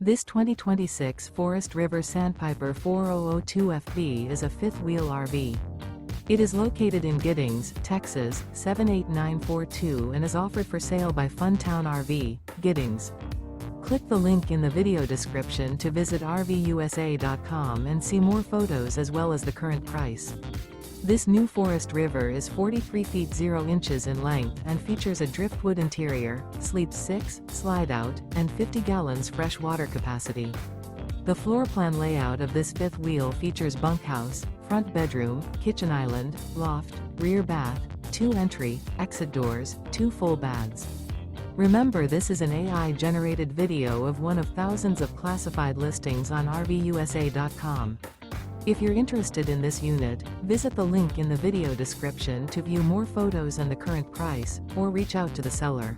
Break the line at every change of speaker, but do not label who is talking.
This 2026 Forest River Sandpiper 4002FB is a fifth-wheel RV. It is located in Giddings, Texas, 78942 and is offered for sale by Funtown RV, Giddings. Click the link in the video description to visit RVUSA.com and see more photos as well as the current price. This new Forest River is 43 feet 0 inches in length and features a driftwood interior, sleeps 6, slide-out, and 50 gallons fresh water capacity. The floor plan layout of this fifth wheel features bunkhouse, front bedroom, kitchen island, loft, rear bath, 2 entry, exit doors, 2 full baths. Remember, this is an AI-generated video of one of thousands of classified listings on RVUSA.com. If you're interested in this unit, visit the link in the video description to view more photos and the current price, or reach out to the seller.